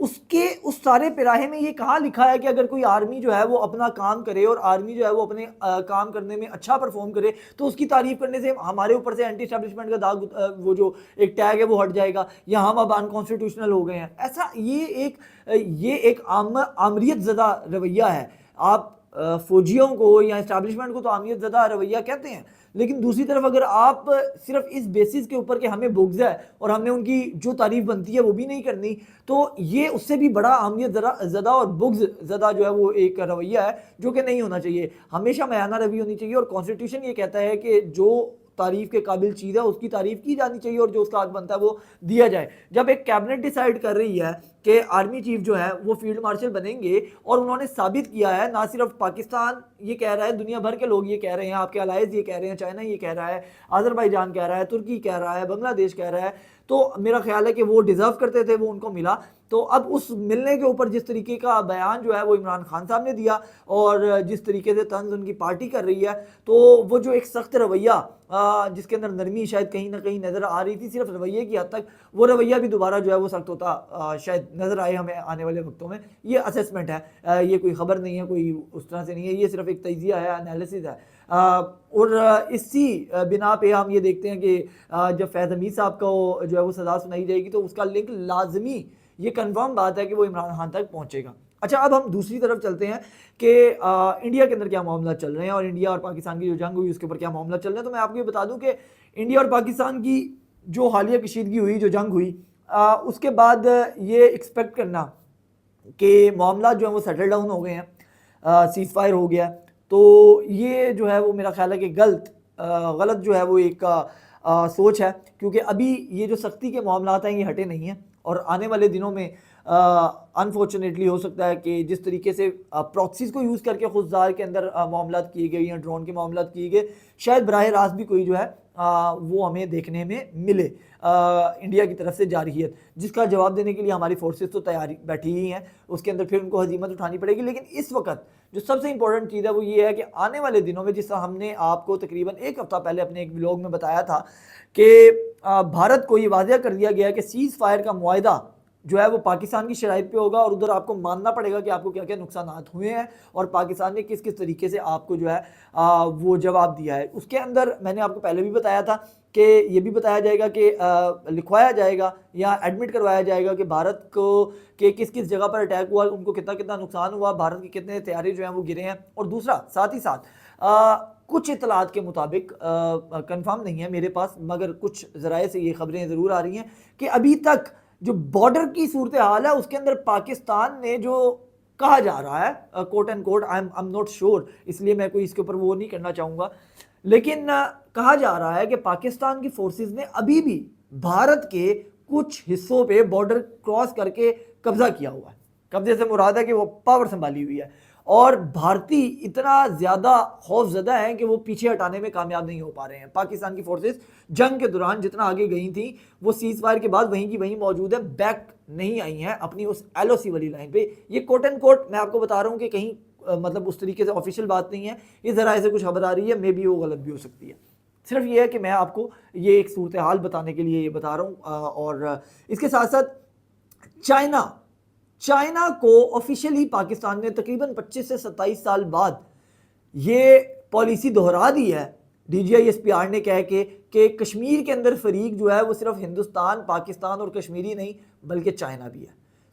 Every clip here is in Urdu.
اس سارے پیراہے میں یہ کہاں لکھا ہے کہ اگر کوئی آرمی جو ہے وہ اپنا کام کرے اور آرمی جو ہے وہ اپنے کام کرنے میں اچھا پرفارم کرے تو اس کی تعریف کرنے سے ہمارے اوپر سے اینٹی اسٹیبلشمنٹ کا داغ وہ جو ایک ٹیگ ہے وہ ہٹ جائے گا یا ہم اب انکانسٹیٹیوشنل ہو گئے ہیں؟ ایسا یہ ایک آمریت زدہ رویہ ہے. آپ فوجیوں کو یا اسٹیبلشمنٹ کو تو آمریت زدہ رویہ کہتے ہیں، لیکن دوسری طرف اگر آپ صرف اس بیسس کے اوپر کہ ہمیں بغض ہے اور ہم نے ان کی جو تعریف بنتی ہے وہ بھی نہیں کرنی، تو یہ اس سے بھی بڑا اہمیت زدہ اور بغض زدہ جو ہے وہ ایک رویہ ہے جو کہ نہیں ہونا چاہیے. ہمیشہ میانہ روی ہونی چاہیے، اور کانسٹیٹیوشن یہ کہتا ہے کہ جو تعریف کے قابل چیز ہے اس کی تعریف کی جانی چاہیے اور جو اس کا حق بنتا ہے وہ دیا جائے. جب ایک کیبنٹ ڈیسائیڈ کر رہی ہے کہ آرمی چیف جو ہے وہ فیلڈ مارشل بنیں گے، اور انہوں نے ثابت کیا ہے، نہ صرف پاکستان یہ کہہ رہا ہے، دنیا بھر کے لوگ یہ کہہ رہے ہیں، آپ کے الائز یہ کہہ رہے ہیں، چائنا یہ کہہ رہا ہے، آذربائیجان کہہ رہا ہے، ترکی کہہ رہا ہے، بنگلہ دیش کہہ رہا ہے، تو میرا خیال ہے کہ وہ ڈیزرو کرتے تھے، وہ ان کو ملا. تو اب اس ملنے کے اوپر جس طریقے کا بیان جو ہے وہ عمران خان صاحب نے دیا اور جس طریقے سے طنز ان کی پارٹی کر رہی ہے، تو وہ جو ایک سخت رویہ جس کے اندر نرمی شاید کہیں نہ کہیں نظر آ رہی تھی صرف رویے کی حد تک، وہ رویہ بھی دوبارہ جو ہے وہ سخت ہوتا شاید نظر آئے ہمیں آنے والے وقتوں میں. یہ اسیسمنٹ ہے، یہ کوئی خبر نہیں ہے، کوئی اس طرح سے نہیں ہے، یہ صرف ایک تجزیہ ہے، انالیسز ہے. اور اسی بنا پہ ہم یہ دیکھتے ہیں کہ جب فیض حمید صاحب کو جو ہے وہ سزا سنائی جائے گی تو اس کا لنک لازمی، یہ کنفرم بات ہے کہ وہ عمران خان تک پہنچے گا. اچھا، اب ہم دوسری طرف چلتے ہیں کہ انڈیا کے اندر کیا معاملات چل رہے ہیں اور انڈیا اور پاکستان کی جو جنگ ہوئی اس کے اوپر کیا معاملات چل رہے ہیں. تو میں آپ کو یہ بتا دوں کہ انڈیا اور پاکستان کی جو حالیہ کشیدگی ہوئی، جو جنگ ہوئی، اس کے بعد یہ ایکسپیکٹ کرنا کہ معاملات جو ہیں وہ سیٹل ڈاؤن ہو گئے ہیں، سیز فائر ہو گیا، تو یہ جو ہے وہ میرا خیال ہے کہ غلط جو ہے وہ ایک سوچ ہے، کیونکہ ابھی یہ جو سختی کے معاملات ہیں یہ ہٹے نہیں ہیں، اور آنے والے دنوں میں انفارچونیٹلی ہو سکتا ہے کہ جس طریقے سے پراکسیز کو یوز کر کے خودزار کے اندر معاملات کیے گئے یا ڈرون کے معاملات کیے گئے، شاید براہ راست بھی کوئی جو ہے وہ ہمیں دیکھنے میں ملے انڈیا کی طرف سے جارحیت، جس کا جواب دینے کے لیے ہماری فورسز تو تیاری بیٹھی ہی ہیں، اس کے اندر پھر ان کو ہزیمت اٹھانی پڑے گی. لیکن اس وقت جو سب سے امپورٹنٹ چیز ہے وہ یہ ہے کہ آنے والے دنوں میں، جس طرح ہم نے آپ کو تقریباً ایک ہفتہ پہلے اپنے ایک ولاگ میں بتایا تھا کہ بھارت کو یہ واضح کر دیا گیا ہے کہ سیز فائر کا معاہدہ جو ہے وہ پاکستان کی شرائط پہ ہوگا، اور ادھر آپ کو ماننا پڑے گا کہ آپ کو کیا کیا نقصانات ہوئے ہیں اور پاکستان نے کس کس طریقے سے آپ کو جو ہے وہ جواب دیا ہے. اس کے اندر میں نے آپ کو پہلے بھی بتایا تھا کہ یہ بھی بتایا جائے گا کہ لکھوایا جائے گا یا ایڈمٹ کروایا جائے گا کہ بھارت کو کہ کس کس جگہ پر اٹیک ہوا، ان کو کتنا کتنا نقصان ہوا، بھارت کے کتنے طیارے جو ہیں وہ گرے ہیں. اور دوسرا ساتھ ہی ساتھ کچھ اطلاعات کے مطابق کنفرم نہیں ہے میرے پاس، مگر کچھ ذرائع سے یہ خبریں ضرور آ رہی ہیں کہ ابھی تک جو بارڈر کی صورتحال ہے اس کے اندر پاکستان نے جو کہا جا رہا ہے quote and quote, I am not sure, اس لیے میں کوئی اس کے اوپر وہ نہیں کرنا چاہوں گا، لیکن کہا جا رہا ہے کہ پاکستان کی فورسز نے ابھی بھی بھارت کے کچھ حصوں پہ بارڈر کراس کر کے قبضہ کیا ہوا ہے. قبضے سے مراد ہے کہ وہ پاور سنبھالی ہوئی ہے، اور بھارتی اتنا زیادہ خوف زدہ ہیں کہ وہ پیچھے ہٹانے میں کامیاب نہیں ہو پا رہے ہیں. پاکستان کی فورسز جنگ کے دوران جتنا آگے گئی تھیں وہ سیز فائر کے بعد وہیں کی وہیں موجود ہے، بیک نہیں آئی ہیں اپنی اس ایل او سی والی لائن پہ. یہ کوٹ اینڈ کوٹ میں آپ کو بتا رہا ہوں کہ کہیں مطلب اس طریقے سے آفیشیل بات نہیں ہے، یہ ذرائع سے کچھ خبر آ رہی ہے، مے بی وہ غلط بھی ہو سکتی ہے. صرف یہ ہے کہ میں آپ کو یہ ایک صورتحال بتانے کے لیے یہ بتا رہا ہوں. اور اس کے ساتھ ساتھ چائنا کو آفیشیلی پاکستان نے تقریباً 25 سے 27 سال بعد یہ پالیسی دہرا دی ہے ڈی جی آئی ایس پی آر نے کہہ کے کہ کشمیر کے اندر فریق جو ہے وہ صرف ہندوستان، پاکستان اور کشمیری نہیں بلکہ چائنا بھی ہے.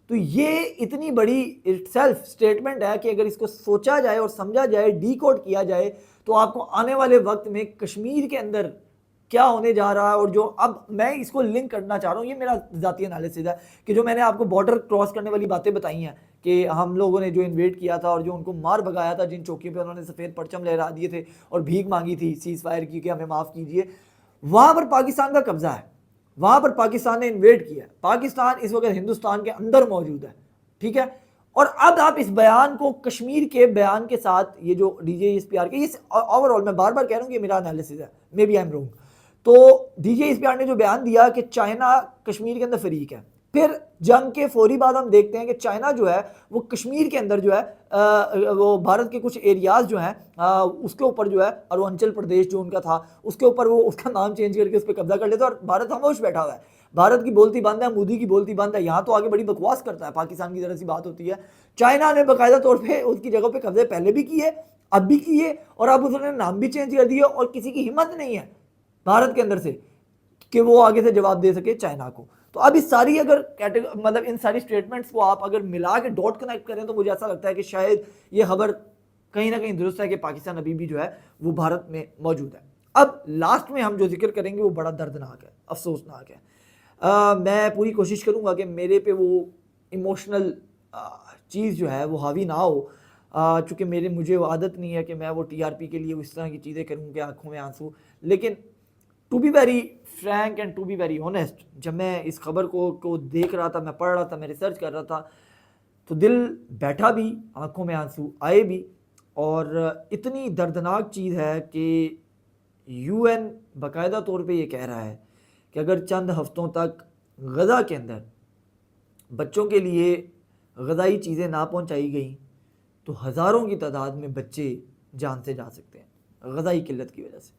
تو یہ اتنی بڑی سیلف سٹیٹمنٹ ہے کہ اگر اس کو سوچا جائے اور سمجھا جائے، ڈی کوڈ کیا جائے، تو آپ کو آنے والے وقت میں کشمیر کے اندر کیا ہونے جا رہا ہے، اور جو اب میں اس کو لنک کرنا چاہ رہا ہوں، یہ میرا ذاتی انالیسز ہے کہ جو میں نے آپ کو بارڈر کراس کرنے والی باتیں بتائی ہیں کہ ہم لوگوں نے جو انویٹ کیا تھا اور جو ان کو مار بگایا تھا، جن چوکیوں پہ انہوں نے سفید پرچم لہرا دیے تھے اور بھیک مانگی تھی سیز فائر کی کہ ہمیں معاف کیجئے، وہاں پر پاکستان کا قبضہ ہے، وہاں پر پاکستان نے انویٹ کیا ہے. پاکستان اس وقت ہندوستان کے اندر موجود ہے، ٹھیک ہے. اور اب آپ اس بیان کو کشمیر کے بیان کے ساتھ، یہ جو D J S P R کے، یہ اوور آل میں بار بار کہہ رہا ہوں کہ یہ میرا انالیسز ہے، maybe I am wrong. تو D J S P R نے جو بیان دیا کہ چائنا کشمیر کے اندر فریق ہے، پھر جنگ کے فوری بعد ہم دیکھتے ہیں کہ چائنا جو ہے وہ کشمیر کے اندر جو ہے وہ بھارت کے کچھ ایریاز جو ہیں اس کے اوپر جو ہے اروناچل پردیش جو ان کا تھا اس کے اوپر وہ اس کا نام چینج کر کے اس پہ قبضہ کر لیتا ہے، اور بھارت خاموش بیٹھا ہوا ہے. بھارت کی بولتی بند ہے، مودی کی بولتی بند ہے، یہاں تو آگے بڑی بکواس کرتا ہے، پاکستان کی ذرا سی بات ہوتی ہے، چائنا نے باقاعدہ طور پہ اس کی جگہ پہ قبضے پہلے بھی کیے، اب بھی کیے، اور اب اس نے نام بھی چینج کر دیا، اور کسی کی ہمت نہیں ہے بھارت کے اندر سے کہ وہ آگے سے جواب دے سکے چائنا کو. تو اب اس ساری اگر مطلب ان ساری سٹیٹمنٹس کو آپ اگر ملا کے ڈاٹ کنیکٹ کریں تو مجھے ایسا لگتا ہے کہ شاید یہ خبر کہیں نہ کہیں درست ہے کہ پاکستان ابھی بھی جو ہے وہ بھارت میں موجود ہے. اب لاسٹ میں ہم جو ذکر کریں گے وہ بڑا دردناک ہے، افسوسناک ہے. میں پوری کوشش کروں گا کہ میرے پہ وہ ایموشنل چیز جو ہے وہ حاوی نہ ہو، چونکہ مجھے وہ عادت نہیں ہے کہ میں وہ ٹی آر پی کے لیے اس طرح کی چیزیں کروں کہ آنکھوں میں آنسو. لیکن to be very frank and to be very honest, جب میں اس خبر کو دیکھ رہا تھا، میں پڑھ رہا تھا، میں ریسرچ کر رہا تھا، تو دل بیٹھا بھی، آنکھوں میں آنسو آئے بھی. اور اتنی دردناک چیز ہے کہ یو این باقاعدہ طور پہ یہ کہہ رہا ہے کہ اگر چند ہفتوں تک غزہ کے اندر بچوں کے لیے غذائی چیزیں نہ پہنچائی گئیں تو ہزاروں کی تعداد میں بچے جان سے جا سکتے ہیں غذائی قلت کی وجہ سے.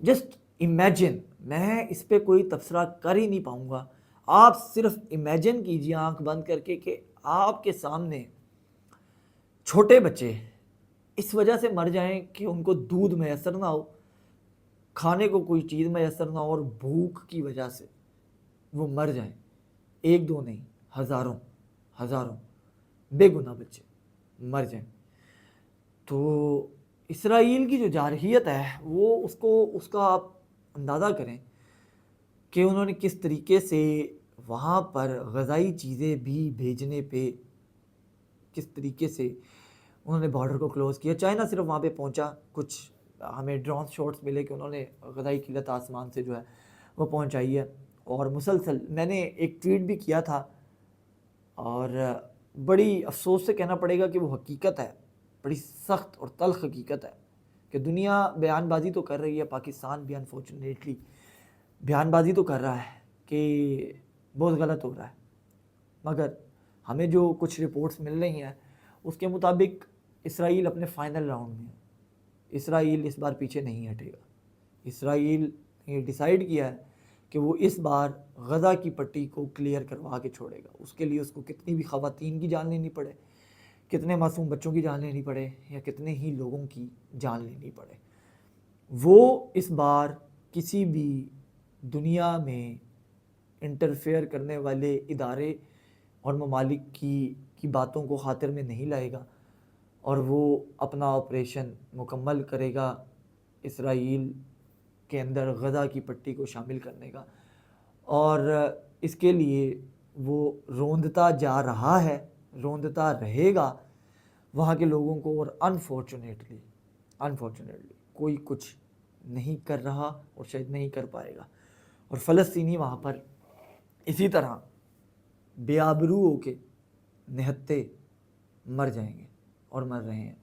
جسٹ امیجن، میں اس پہ کوئی تبصرہ کر ہی نہیں پاؤں گا. آپ صرف امیجن کیجیے آنکھ بند کر کے کہ آپ کے سامنے چھوٹے بچے اس وجہ سے مر جائیں کہ ان کو دودھ میسر نہ ہو، کھانے کو کوئی چیز میسر نہ ہو، اور بھوک کی وجہ سے وہ مر جائیں. ایک دو نہیں، ہزاروں بے گناہ بچے مر جائیں. تو اسرائیل کی جو جارحیت ہے وہ اس کا آپ اندازہ کریں کہ انہوں نے کس طریقے سے وہاں پر غذائی چیزیں بھی بھیجنے پہ کس طریقے سے انہوں نے بارڈر کو کلوز کیا. چائنا صرف وہاں پہ پہنچا، کچھ ہمیں ڈرون شاٹس ملے کہ انہوں نے غذائی قلت آسمان سے جو ہے وہ پہنچائی ہے. اور مسلسل میں نے ایک ٹویٹ بھی کیا تھا، اور بڑی افسوس سے کہنا پڑے گا کہ وہ حقیقت ہے، بڑی سخت اور تلخ حقیقت ہے کہ دنیا بیان بازی تو کر رہی ہے، پاکستان بھی انفارچونیٹلی بیان بازی تو کر رہا ہے کہ بہت غلط ہو رہا ہے، مگر ہمیں جو کچھ رپورٹس مل رہی ہیں اس کے مطابق اسرائیل اپنے فائنل راؤنڈ میں ہے. اسرائیل اس بار پیچھے نہیں ہٹے گا. اسرائیل نے ڈیسائیڈ کیا ہے کہ وہ اس بار غزہ کی پٹی کو کلیئر کروا کے چھوڑے گا. اس کے لیے اس کو کتنی بھی خواتین کی جان لینی پڑے، کتنے معصوم بچوں کی جان لینی پڑے، یا کتنے ہی لوگوں کی جان لینی پڑے، وہ اس بار کسی بھی دنیا میں انٹرفیئر کرنے والے ادارے اور ممالک کی باتوں کو خاطر میں نہیں لائے گا، اور وہ اپنا آپریشن مکمل کرے گا اسرائیل کے اندر غزہ کی پٹی کو شامل کرنے کا. اور اس کے لیے وہ روندتا جا رہا ہے، روندتا رہے گا وہاں کے لوگوں کو. اور انفارچونیٹلی کوئی کچھ نہیں کر رہا اور شاید نہیں کر پائے گا. اور فلسطینی وہاں پر اسی طرح بے آبرو ہو کے نہتے مر جائیں گے اور مر رہے ہیں.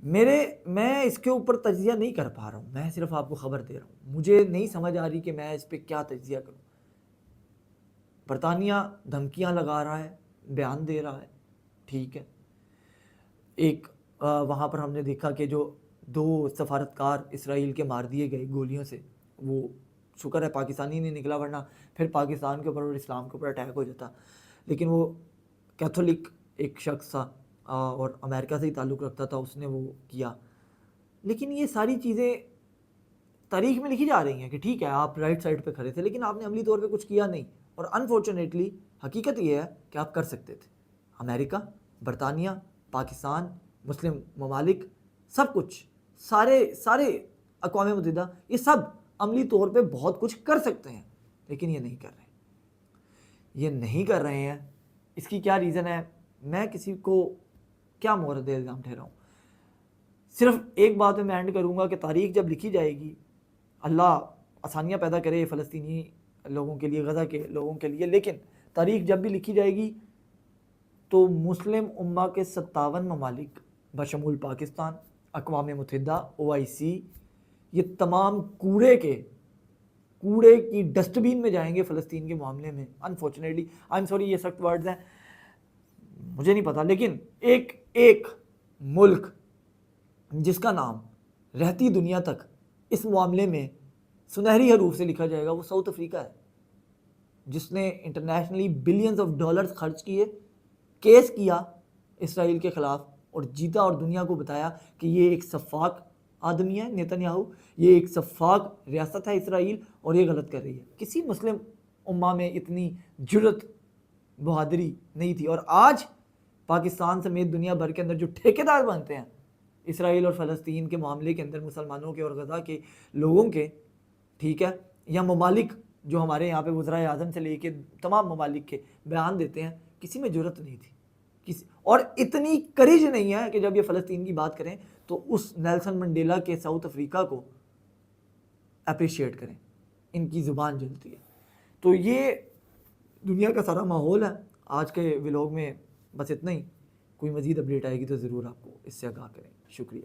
میں اس کے اوپر تجزیہ نہیں کر پا رہا ہوں، میں صرف آپ کو خبر دے رہا ہوں. مجھے نہیں سمجھ آ رہی کہ میں اس پہ کیا تجزیہ کروں. برطانیہ دھمکیاں لگا رہا ہے، بیان دے رہا ہے، ٹھیک ہے. ایک وہاں پر ہم نے دیکھا کہ جو 2 سفارتکار اسرائیل کے مار دیے گئے گولیوں سے، وہ شکر ہے پاکستانی نہیں نکلا، ورنہ پھر پاکستان کے اوپر اور اسلام کے اوپر اٹیک ہو جاتا. لیکن وہ کیتھولک ایک شخص تھا اور امریکہ سے ہی تعلق رکھتا تھا، اس نے وہ کیا. لیکن یہ ساری چیزیں تاریخ میں لکھی جا رہی ہیں کہ ٹھیک ہے آپ رائٹ سائڈ پہ کھڑے تھے، لیکن آپ نے عملی طور پہ کچھ کیا نہیں. اور انفارچونیٹلی حقیقت یہ ہے کہ آپ کر سکتے تھے. امریکہ، برطانیہ، پاکستان، مسلم ممالک، سب کچھ، سارے اقوام متحدہ، یہ سب عملی طور پہ بہت کچھ کر سکتے ہیں، لیکن یہ نہیں کر رہے ہیں. اس کی کیا ریزن ہے؟ میں کسی کو کیا مورد الزام ٹھہراؤں. صرف ایک بات میں اینڈ کروں گا کہ تاریخ جب لکھی جائے گی، اللہ آسانیاں پیدا کرے فلسطینی لوگوں کے لیے، غزہ کے لوگوں کے لیے، لیکن تاریخ جب بھی لکھی جائے گی تو مسلم امہ کے 57 ممالک بشمول پاکستان، اقوام متحدہ، OIC، یہ تمام کوڑے کی ڈسٹ بین میں جائیں گے فلسطین کے معاملے میں. انفارچونیٹلی آئی ایم سوری، یہ سخت ورڈز ہیں، مجھے نہیں پتا، لیکن ایک ملک جس کا نام رہتی دنیا تک اس معاملے میں سنہری حروف سے لکھا جائے گا وہ ساؤتھ افریقہ ہے. جس نے انٹرنیشنلی بلینز آف ڈالرز خرچ کیے، کیس کیا اسرائیل کے خلاف اور جیتا اور دنیا کو بتایا کہ یہ ایک سفاک آدمی ہے نیتن یاہو، یہ ایک سفاک ریاست ہے اسرائیل اور یہ غلط کر رہی ہے. کسی مسلم امہ میں اتنی جرت بہادری نہیں تھی. اور آج پاکستان سمیت دنیا بھر کے اندر جو ٹھیکیدار بنتے ہیں اسرائیل اور فلسطین کے معاملے کے اندر، مسلمانوں کے اور غزہ کے لوگوں کے، ٹھیک ہے، یا ممالک جو ہمارے یہاں پہ وزرائے اعظم سے لے کے تمام ممالک کے بیان دیتے ہیں، کسی میں جرت نہیں تھی اور اتنی کریج نہیں ہے کہ جب یہ فلسطین کی بات کریں تو اس نیلسن منڈیلا کے ساؤتھ افریقہ کو اپریشیٹ کریں. ان کی زبان جلتی ہے. تو یہ دنیا کا سارا ماحول ہے. آج کے ولاگ میں بس اتنا ہی. کوئی مزید اپڈیٹ آئے گی تو ضرور آپ کو اس سے آگاہ کریں. شکریہ.